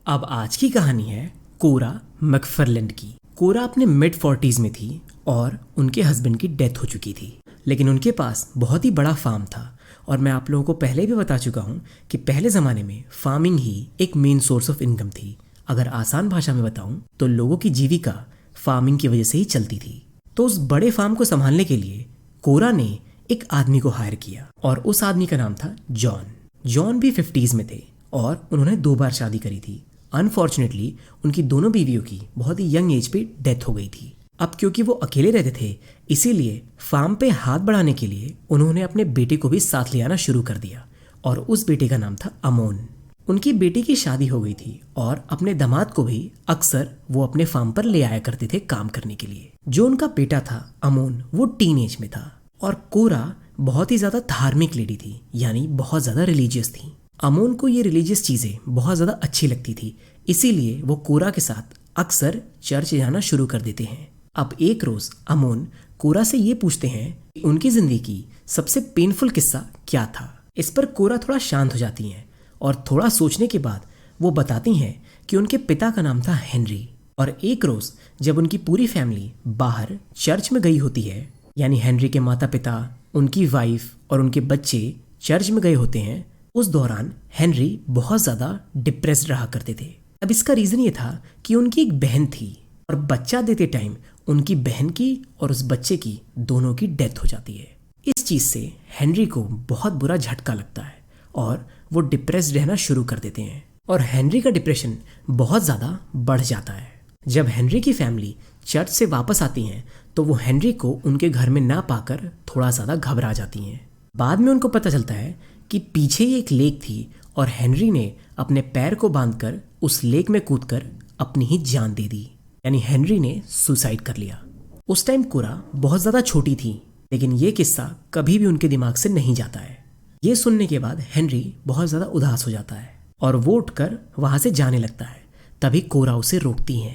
अब आज की कहानी है कोरा मैकफार्लैंड की। कोरा अपने मिड 40s में थी और उनके हस्बैंड की डेथ हो चुकी थी, लेकिन उनके पास बहुत ही बड़ा फार्म था। और मैं आप लोगों को पहले भी बता चुका हूँ कि पहले ज़माने में फार्मिंग ही एक मेन सोर्स ऑफ इनकम थी। अगर आसान भाषा में बताऊँ तो लोगों की जीविका फार्मिंग की वजह से ही चलती थी। तो उस बड़े फार्म को संभालने के लिए कोरा ने एक आदमी को हायर किया और उस आदमी का नाम था जॉन। जॉन भी 50s में थे और उन्होंने 2 बार शादी करी थी। अनफॉर्चुनेटली उनकी दोनों बीवियों की बहुत ही यंग एज पे डेथ हो गई थी। अब क्योंकि वो अकेले रहते थे, इसीलिए फार्म पे हाथ बढ़ाने के लिए उन्होंने अपने बेटे को भी साथ ले आना शुरू कर दिया और उस बेटे का नाम था अमोन। उनकी बेटी की शादी हो गई थी और अपने दामाद को भी अक्सर वो अपने फार्म पर ले आया करते थे काम करने के लिए। जो उनका बेटा था अमोन, वो टीनेज में था और कोरा बहुत ही ज्यादा धार्मिक लेडी थी, यानी बहुत ज्यादा रिलीजियस थी। अमोन को ये रिलीजियस चीजें बहुत ज्यादा अच्छी लगती थी, इसीलिए वो कोरा के साथ अक्सर चर्च जाना शुरू कर देते हैं। अब एक रोज अमोन कोरा से ये पूछते हैं कि उनकी जिंदगी की सबसे पेनफुल किस्सा क्या था। इस पर कोरा थोड़ा शांत हो जाती हैं और थोड़ा सोचने के बाद वो बताती हैं कि उनके पिता का नाम था हेनरी। और एक रोज जब उनकी पूरी फैमिली बाहर चर्च में गई होती है, यानी हेनरी के माता पिता, उनकी वाइफ और उनके बच्चे चर्च में गए होते हैं, उस दौरान हेनरी बहुत ज्यादा डिप्रेस्ड रहा करते थे। अब इसका रीजन ये था कि उनकी एक बहन थी और बच्चा देते टाइम उनकी बहन की और उस बच्चे की दोनों की डेथ हो जाती है। इस चीज से हेनरी को बहुत बुरा झटका लगता है और वो डिप्रेस्ड रहना शुरू कर देते हैं और हेनरी का डिप्रेशन बहुत ज्यादा बढ़ जाता है। जब हेनरी की फैमिली चर्च से वापस आती हैं तो वो हेनरी को उनके घर में ना पाकर थोड़ा ज्यादा घबरा जाती हैं। बाद में उनको पता चलता है कि पीछे ही एक लेक थी और हेनरी ने अपने पैर को बांधकर उस लेक में कूदकर अपनी ही जान दे दी, यानी हेनरी ने सुसाइड कर लिया। उस टाइम कोरा बहुत ज्यादा छोटी थी, लेकिन ये किस्सा कभी भी उनके दिमाग से नहीं जाता है। ये सुनने के बाद हेनरी बहुत ज्यादा उदास हो जाता है और वो उठकर वहां से जाने लगता है। तभी कोरा उसे रोकती है।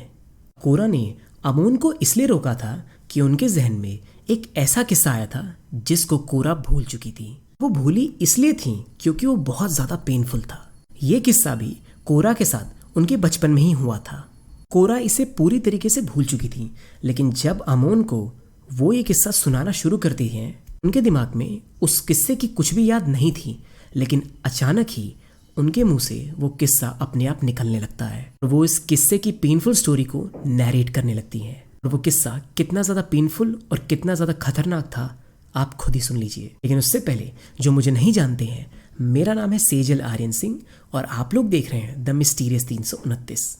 कोरा ने अमोन को इसलिए रोका था कि उनके जहन में एक ऐसा किस्सा आया था जिसको कोरा भूल चुकी थी। वो भूली इसलिए थी क्योंकि वो बहुत ज्यादा पेनफुल था। ये किस्सा भी कोरा के साथ उनके बचपन में ही हुआ था। कोरा इसे पूरी तरीके से भूल चुकी थी, लेकिन जब अमोन को वो ये किस्सा सुनाना शुरू करती हैं, उनके दिमाग में उस किस्से की कुछ भी याद नहीं थी, लेकिन अचानक ही उनके मुंह से वो किस्सा अपने आप निकलने लगता है और वो इस किस्से की पेनफुल स्टोरी को नैरेट करने लगती हैं। और वो किस्सा कितना ज्यादा पेनफुल और कितना ज्यादा खतरनाक था, आप खुद ही सुन लीजिए। लेकिन उससे पहले, जो मुझे नहीं जानते हैं, मेरा नाम है सेजल आर्यन सिंह और आप लोग देख रहे हैं द मिस्टीरियस 329।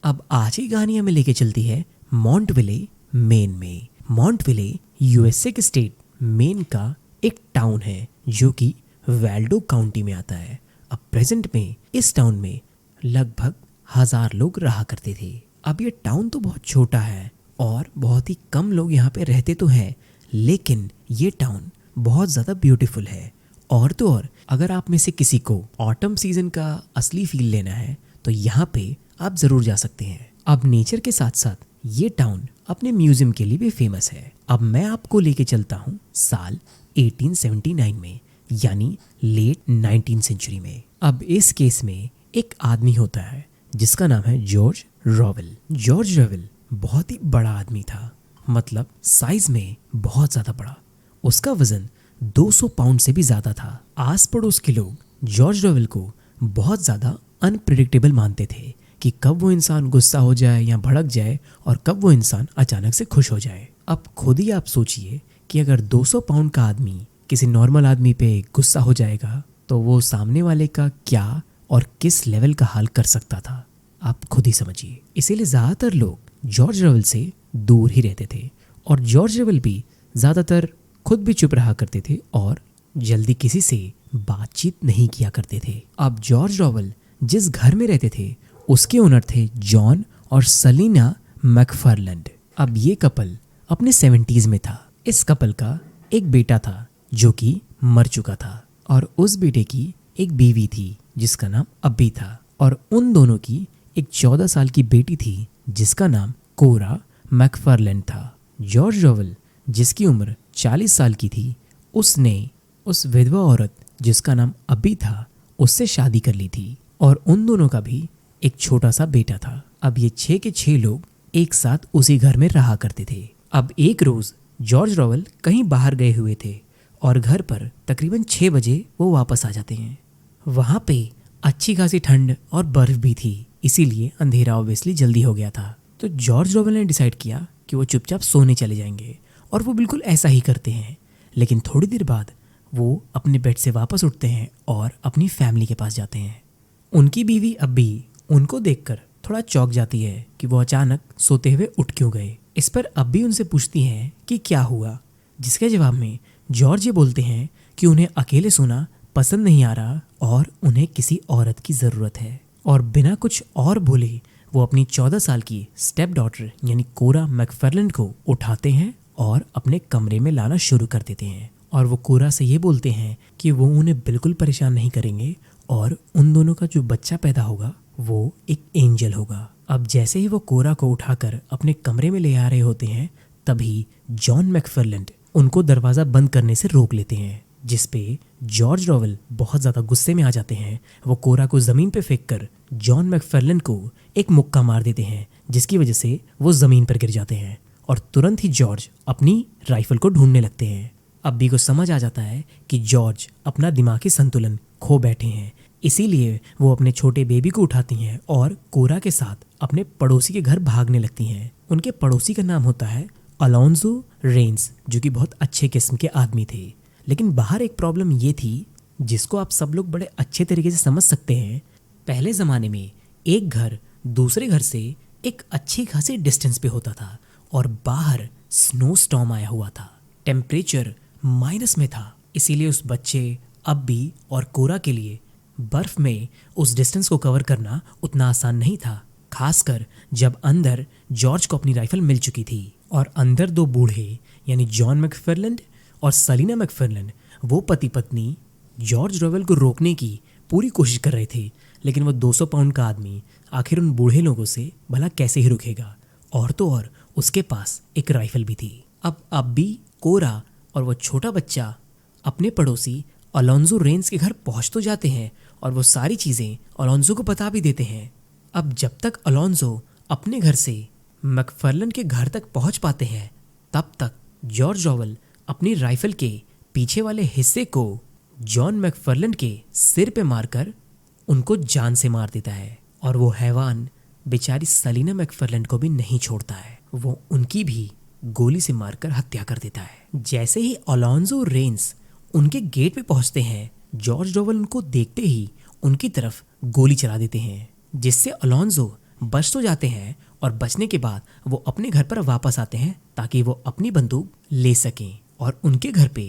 अब आज की कहानी हमें लेके चलती है मॉन्टविले, मेन में। मॉन्टविले यूएसए के स्टेट मेन का एक टाउन है जो कि वैल्डो काउंटी में आता है। अब प्रेजेंट में इस टाउन में लगभग 1000 लोग रहा करते थे। अब ये टाउन तो बहुत छोटा है और बहुत ही कम लोग यहाँ पे रहते तो हैं, लेकिन ये टाउन बहुत ज़्यादा ब्यूटीफुल है। और तो और अगर आप में से किसी को ऑटम सीजन का असली फील लेना है तो यहाँ पे आप जरूर जा सकते हैं। अब नेचर के साथ साथ ये टाउन अपने म्यूजियम के लिए भी फेमस है। अब मैं आपको लेके चलता हूँ साल 1879 में, यानी लेट 19th सेंचुरी में। अब इस केस में एक आदमी होता है जिसका नाम है जॉर्ज रॉवेल। जॉर्ज रॉवेल बहुत ही बड़ा आदमी था, मतलब साइज में बहुत ज्यादा बड़ा। उसका वजन 200 पाउंड से भी ज्यादा था। आस पड़ोस के लोग जॉर्ज रॉवेल को बहुत ज्यादा अनप्रिडिक्टेबल मानते थे कि कब वो इंसान गुस्सा हो जाए या भड़क जाए और कब वो इंसान अचानक से खुश हो जाए। अब खुद ही आप सोचिए कि अगर 200 पाउंड का आदमी किसी नॉर्मल आदमी पे गुस्सा हो जाएगा तो वो सामने वाले का क्या और किस लेवल का हाल कर सकता था, आप खुद ही समझिए। इसीलिए ज़्यादातर लोग जॉर्ज रॉवेल से दूर ही रहते थे और जॉर्ज रॉवेल भी ज़्यादातर खुद भी चुप रहा करते थे और जल्दी किसी से बातचीत नहीं किया करते थे। अब जॉर्ज रॉवेल जिस घर में रहते थे उसके ओनर थे जॉन और सलीना मैकफार्लैंड। अब ये कपल अपने 70s में था। इस कपल का एक बेटा था जो कि मर चुका था और उस बेटे की एक बीवी थी जिसका नाम अब्बी था, और उन दोनों की एक 14 साल की बेटी थी जिसका नाम कोरा मैकफार्लैंड था। जॉर्ज रॉवेल जिसकी उम्र 40 साल की थी, उसने उस विधवा औरत जिसका नाम अब्बी था उससे शादी कर ली थी और उन दोनों का भी एक छोटा सा बेटा था। अब ये 6 के 6 लोग एक साथ उसी घर में रहा करते थे। अब एक रोज जॉर्ज रॉवेल कहीं बाहर गए हुए थे और घर पर तकरीबन 6 बजे वो वापस आ जाते हैं। वहाँ पे अच्छी खासी ठंड और बर्फ भी थी, इसीलिए अंधेरा ऑब्वियसली जल्दी हो गया था। तो जॉर्ज रॉवेल ने डिसाइड किया कि वो चुपचाप सोने चले जाएंगे और वो बिल्कुल ऐसा ही करते हैं। लेकिन थोड़ी देर बाद वो अपने बेड से वापस उठते हैं और अपनी फैमिली के पास जाते हैं। उनकी बीवी अब्बी उनको देखकर थोड़ा चौंक जाती है कि वो अचानक सोते हुए उठ क्यों गए। इस पर अब्बी उनसे पूछती हैं कि क्या हुआ, जिसके जवाब में जॉर्ज ये बोलते हैं कि उन्हें अकेले सोना पसंद नहीं आ रहा और उन्हें किसी औरत की ज़रूरत है। और बिना कुछ और बोले वो अपनी 14 साल की स्टेप डॉटर यानी कोरा मैकफार्लैंड को उठाते हैं और अपने कमरे में लाना शुरू कर देते हैं। और वो कोरा से ये बोलते हैं कि वो उन्हें बिल्कुल परेशान नहीं करेंगे और उन दोनों का जो बच्चा पैदा होगा वो एक एंजल होगा। अब जैसे ही वो कोरा को उठाकर अपने कमरे में ले आ रहे होते हैं, तभी जॉन मैकफार्लैंड उनको दरवाज़ा बंद करने से रोक लेते हैं, जिस पे जॉर्ज रॉवेल बहुत ज़्यादा गुस्से में आ जाते हैं। वो कोरा को ज़मीन पे फेंक कर जॉन मैकफार्लैंड को एक मुक्का मार देते हैं, जिसकी वजह से वो ज़मीन पर गिर जाते हैं और तुरंत ही जॉर्ज अपनी राइफल को ढूंढने लगते हैं। अब्बी को समझ आ जाता है कि जॉर्ज अपना दिमागी संतुलन खो बैठे हैं, इसीलिए वो अपने छोटे बेबी को उठाती हैं और कोरा के साथ अपने पड़ोसी के घर भागने लगती हैं। उनके पड़ोसी का नाम होता है अलोंजो रेंस, जो कि बहुत अच्छे किस्म के आदमी थे। लेकिन बाहर एक प्रॉब्लम ये थी जिसको आप सब लोग बड़े अच्छे तरीके से समझ सकते हैं। पहले ज़माने में एक घर दूसरे घर से एक अच्छी खासी डिस्टेंस पे होता था और बाहर स्नो स्टॉर्म आया हुआ था, टेम्परेचर माइनस में था, इसीलिए उस बच्चे अब्बी और कोरा के लिए बर्फ में उस डिस्टेंस को कवर करना उतना आसान नहीं था, खासकर जब अंदर जॉर्ज को अपनी राइफल मिल चुकी थी और अंदर दो बूढ़े यानी जॉन मैकफार्लैंड और सलीना मैकफार्लैंड वो पति पत्नी जॉर्ज रॉवेल को रोकने की पूरी कोशिश कर रहे थे। लेकिन वो 200 पाउंड का आदमी आखिर उन बूढ़े लोगों से भला कैसे ही रुकेगा, और तो और उसके पास एक राइफल भी थी। अब अब्बी, कोरा और वो छोटा बच्चा अपने पड़ोसी अलोंजो रेंस के घर पहुंच तो जाते हैं और वो सारी चीज़ें अलोंजो को बता भी देते हैं। अब जब तक अलोंजो अपने घर से मैकफार्लैंड के घर तक पहुंच पाते हैं, तब तक जॉर्ज रॉवेल अपनी राइफल के पीछे वाले हिस्से को जॉन मैकफार्लैंड के सिर पे मारकर उनको जान से मार देता है। और वो हैवान बेचारी सलीना मैकफार्लैंड को भी नहीं छोड़ता है, वो उनकी भी गोली से मारकर हत्या कर देता है। जैसे ही अलोंजो रेंस उनके गेट पे पहुंचते हैं, जॉर्ज रॉवेल उनको देखते ही उनकी तरफ गोली चला देते हैं, जिससे अलोंजो बच तो जाते हैं और बचने के बाद वो अपने घर पर वापस आते हैं ताकि वो अपनी बंदूक ले सकें। और उनके घर पे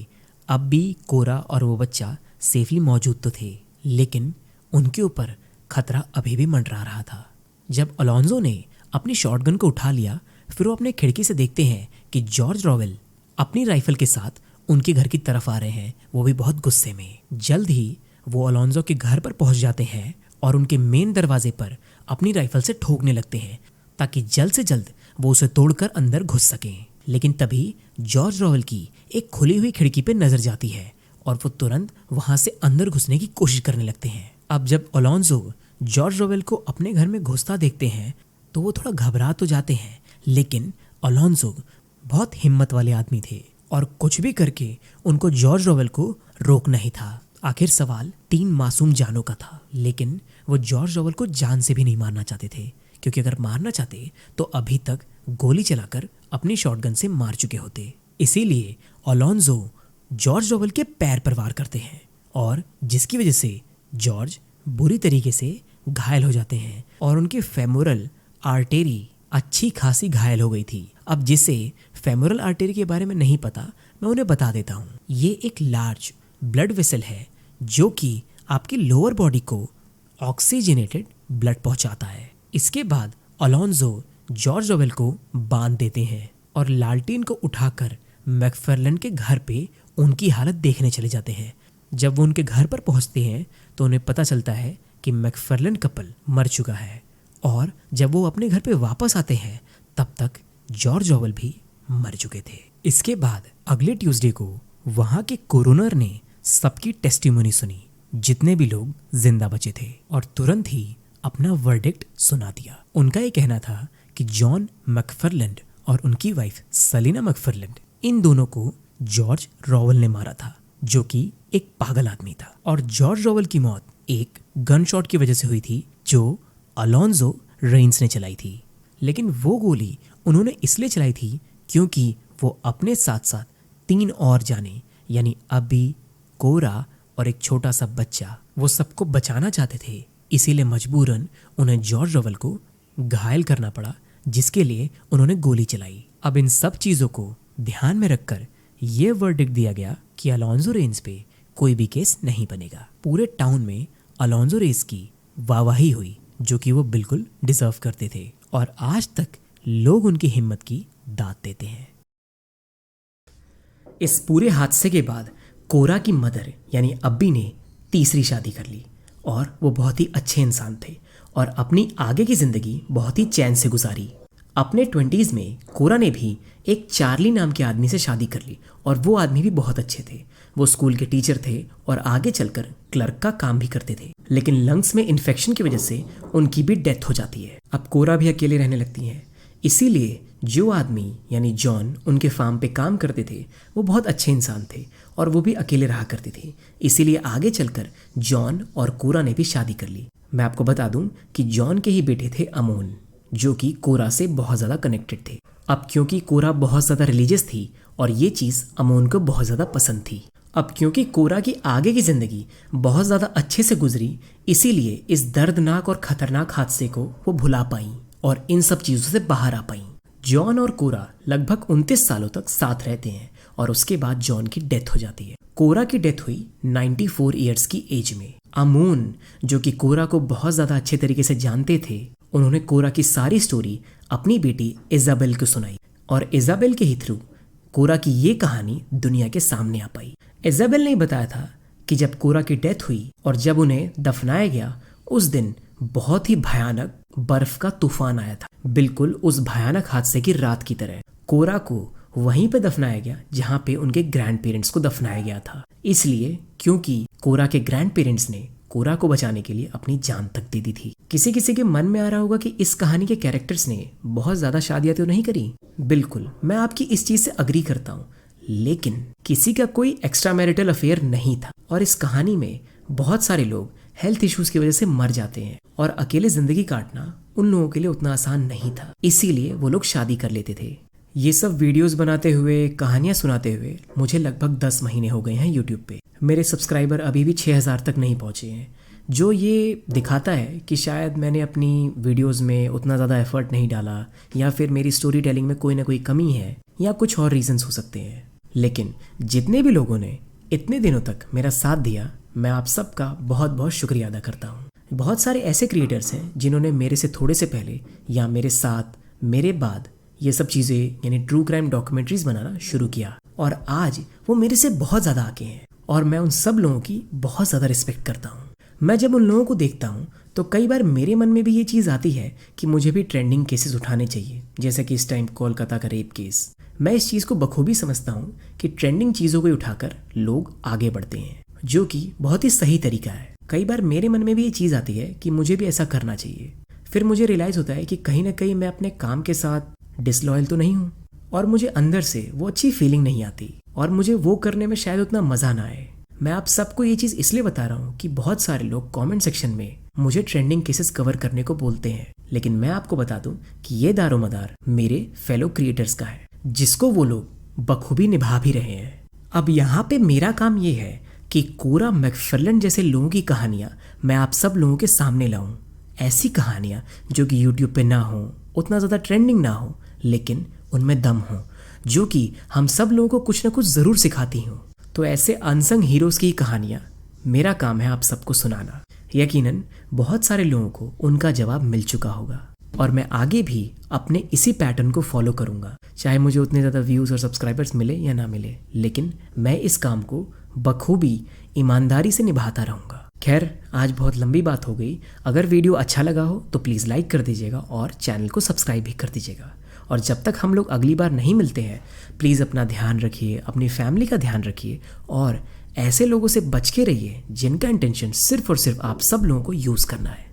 अब्बी, कोरा और वो बच्चा सेफली मौजूद तो थे, लेकिन उनके ऊपर खतरा अभी भी मंडरा रहा था। जब अलोंजो ने अपनी शॉटगन को उठा लिया, फिर वो अपने खिड़की से देखते हैं कि जॉर्ज रॉवेल अपनी राइफल के साथ उनके घर की तरफ आ रहे हैं, वो भी बहुत गुस्से में। जल्द ही वो अलोंजो के घर पर पहुंच जाते हैं और उनके मेन दरवाजे पर अपनी राइफल से ठोकने लगते हैं ताकि जल्द से जल्द वो उसे तोड़कर अंदर घुस सकें। लेकिन तभी जॉर्ज रॉवेल की एक खुली हुई खिड़की पे नजर जाती है और वो तुरंत वहां से अंदर घुसने की कोशिश करने लगते हैं। अब जब अलोंजो जॉर्ज रॉवेल को अपने घर में घुसता देखते हैं तो वो थोड़ा घबरा तो जाते हैं, लेकिन अलोंजो बहुत हिम्मत वाले आदमी थे और कुछ भी करके उनको जॉर्ज रॉवेल को रोकना ही था। आखिर सवाल 3 मासूम जानों का था, लेकिन वो जॉर्ज रॉवेल को जान से भी नहीं मारना चाहते थे, क्योंकि अगर मारना चाहते तो अभी तक गोली चलाकर अपनी शॉटगन से मार चुके होते। इसीलिए अलोंजो जॉर्ज रॉवेल के पैर पर वार करते हैं और जिसकी वजह से जॉर्ज बुरी तरीके से घायल हो जाते हैं और उनकी फेमोरल आर्टेरी अच्छी खासी घायल हो गई थी। अब जिसे फेमोरल आर्टेरी के बारे में नहीं पता, मैं उन्हें बता देता हूँ। ये एक लार्ज ब्लड वेसल है जो कि आपकी लोअर बॉडी को ऑक्सीजनेटेड ब्लड पहुंचाता है। इसके बाद अलोंजो जॉर्ज रॉवेल को बांध देते हैं और लालटेन को उठाकर मैकफार्लैंड के घर पे उनकी हालत देखने चले जाते हैं। जब वो उनके घर पर पहुंचते हैं तो उन्हें पता चलता है कि मैकफार्लैंड कपल मर चुका है, और जब वो अपने घर पे वापस आते हैं तब तक जॉर्ज रॉवेल भी मर चुके थे। इसके बाद अगले ट्यूसडे को वहां के कोरोनर ने सबकी टेस्टिमोनी सुनी, जितने भी लोग जिंदा बचे थे, और तुरंत ही अपना वर्डिक्ट सुना दिया। उनका ये कहना था कि जॉन मैकफार्लैंड और उनकी वाइफ सेलिना मैकफार्लैंड, इन दोनों को जॉर्ज रॉवेल ने मारा था, जो कि एक पागल आदमी था। और जॉर्ज रॉवेल की मौत एक गन शॉट की वजह से हुई थी जो अलोन्जो रेंस ने चलाई थी। लेकिन वो गोली उन्होंने इसलिए चलाई थी क्योंकि वो अपने साथ साथ 3 और जाने, यानी अब्बी, कोरा और एक छोटा सा बच्चा, वो सबको बचाना चाहते थे। इसीलिए मजबूरन उन्हें जॉर्ज रॉवेल को घायल करना पड़ा, जिसके लिए उन्होंने गोली चलाई। अब इन सब चीज़ों को ध्यान में रखकर ये वर्डिक्ट दिया गया कि अलोन्जो रेंस पे कोई भी केस नहीं बनेगा। पूरे टाउन में अलोन्जो रेंस की वाहवाही हुई, जो कि वो बिल्कुल डिजर्व करते थे, और आज तक लोग उनकी हिम्मत की दाद देते हैं। इस पूरे हादसे के बाद कोरा की मदर यानी अब्बी ने तीसरी शादी कर ली, और वो बहुत ही अच्छे इंसान थे और अपनी आगे की ज़िंदगी बहुत ही चैन से गुजारी। अपने 20s में कोरा ने भी एक चार्ली नाम के आदमी से शादी कर ली, और वो आदमी भी बहुत अच्छे थे। वो स्कूल के टीचर थे और आगे चलकर क्लर्क का काम भी करते थे, लेकिन लंग्स में इन्फेक्शन की वजह से उनकी भी डेथ हो जाती है। अब कोरा भी अकेले रहने लगती हैं, इसीलिए जो आदमी यानी जॉन उनके फार्म पे काम करते थे वो बहुत अच्छे इंसान थे, और वो भी अकेले रहा करते थे। इसीलिए आगे चलकर जॉन और कोरा ने भी शादी कर ली। मैं आपको बता दूं कि जॉन के ही बेटे थे अमोन, जो कि कोरा से बहुत ज़्यादा कनेक्टेड थे। अब क्योंकि कोरा बहुत ज़्यादा रिलीजियस थी और ये चीज़ अमोन को बहुत ज़्यादा पसंद थी। अब क्योंकि कोरा की आगे की ज़िंदगी बहुत ज़्यादा अच्छे से गुजरी, इसीलिए इस दर्दनाक और ख़तरनाक हादसे को वो भुला पाई और इन सब चीज़ों से बाहर आ पाई। जॉन और कोरा लगभग 29 सालों तक साथ रहते हैं, और उसके बाद जॉन की डेथ हो जाती है। कोरा की डेथ हुई 94 ईयर्स की एज में। अमोन, जो कि कोरा को बहुत ज़्यादा अच्छे तरीके से जानते थे, उन्होंने कोरा की सारी स्टोरी अपनी बेटी इजाबेल को सुनाई, और इजाबेल के ही थ्रू कोरा की ये कहानी दुनिया के सामने आ पाई। इजाबेल ने बताया था कि जब कोरा की डेथ हुई और जब उन्हें दफनाया गया, उस दिन बहुत ही भयानक बर्फ का तूफान आया था, बिल्कुल उस भयानक हादसे की रात की तरह। कोरा को वहीं पे दफनाया गया जहाँ पे उनके ग्रैंड पेरेंट्स को दफनाया गया था, इसलिए क्योंकि कोरा के ग्रैंड पेरेंट्स ने कोरा को बचाने के लिए अपनी जान तक दे दी थी। किसी किसी के मन में आ रहा होगा कि इस कहानी के कैरेक्टर्स ने बहुत ज्यादा शादियां तो नहीं करी। बिल्कुल, मैं आपकी इस चीज से अग्री करता हूँ, लेकिन किसी का कोई एक्स्ट्रा मैरिटल अफेयर नहीं था, और इस कहानी में बहुत सारे लोग हेल्थ इश्यूज की वजह से मर जाते हैं, और अकेले जिंदगी काटना उन लोगों के लिए उतना आसान नहीं था, इसीलिए वो लोग शादी कर लेते थे। ये सब वीडियोस बनाते हुए, कहानियां सुनाते हुए मुझे लगभग 10 महीने हो गए हैं यूट्यूब पे। मेरे सब्सक्राइबर अभी भी 6000 तक नहीं पहुंचे हैं, जो ये दिखाता है कि शायद मैंने अपनी वीडियोस में उतना ज़्यादा एफर्ट नहीं डाला, या फिर मेरी स्टोरी टेलिंग में कोई ना कोई कमी है, या कुछ और रीजंस हो सकते हैं। लेकिन जितने भी लोगों ने इतने दिनों तक मेरा साथ दिया, मैं आप सबका बहुत बहुत शुक्रिया अदा करता हूँ। बहुत सारे ऐसे क्रिएटर्स हैं जिन्होंने मेरे से थोड़े से पहले या मेरे साथ, मेरे बाद ये सब चीज़ें यानी ट्रू क्राइम डॉक्यूमेंट्रीज बनाना शुरू किया, और आज वो मेरे से बहुत ज़्यादा आगे हैं, और मैं उन सब लोगों की बहुत ज़्यादा रिस्पेक्ट करता हूँ। मैं जब उन लोगों को देखता हूँ तो कई बार मेरे मन में भी ये चीज़ आती है कि मुझे भी ट्रेंडिंग केसेस उठाने चाहिए, जैसे कि इस टाइम कोलकाता का रेप केस। मैं इस चीज़ को बखूबी समझता हूँ कि ट्रेंडिंग चीज़ों को उठाकर लोग आगे बढ़ते हैं, जो कि बहुत ही सही तरीका है। कई बार मेरे मन में भी ये चीज़ आती है कि मुझे भी ऐसा करना चाहिए। फिर मुझे रियलाइज़ होता है कि कहीं ना कहीं मैं अपने काम के साथ डिसलॉयल तो नहीं हूँ, और मुझे अंदर से वो अच्छी फीलिंग नहीं आती, और मुझे वो करने में शायद उतना मज़ा ना आए। मैं आप सबको ये चीज़ इसलिए बता रहा हूँ कि बहुत सारे लोग कमेंट सेक्शन में मुझे ट्रेंडिंग केसेस कवर करने को बोलते हैं, लेकिन मैं आपको बता दूं कि ये दारोमदार मेरे फेलो क्रिएटर्स का है, जिसको वो लोग बखूबी निभा भी रहे हैं। अब यहाँ पे मेरा काम ये है कि कोरा मैकफार्लैंड जैसे लोगों की कहानियाँ मैं आप सब लोगों के सामने लाऊं। ऐसी कहानियाँ जो कि यूट्यूब पे ना हो, उतना ज़्यादा ट्रेंडिंग ना हो, लेकिन उनमें दम हो, जो कि हम सब लोगों को कुछ ना कुछ ज़रूर सिखाती हूँ। तो ऐसे अनसंग हीरोज़ की कहानियाँ मेरा काम है आप सबको सुनाना। यकीनन बहुत सारे लोगों को उनका जवाब मिल चुका होगा, और मैं आगे भी अपने इसी पैटर्न को फॉलो करूँगा, चाहे मुझे उतने ज़्यादा व्यूज़ और सब्सक्राइबर्स मिले या ना मिले, लेकिन मैं इस काम को बखूबी ईमानदारी से निभाता रहूँगा। खैर, आज बहुत लंबी बात हो गई। अगर वीडियो अच्छा लगा हो तो प्लीज़ लाइक कर दीजिएगा और चैनल को सब्सक्राइब भी कर दीजिएगा। और जब तक हम लोग अगली बार नहीं मिलते हैं, प्लीज़ अपना ध्यान रखिए, अपनी फैमिली का ध्यान रखिए और ऐसे लोगों से बच के रहिए जिनका इंटेंशन सिर्फ और सिर्फ आप सब लोगों को यूज़ करना है।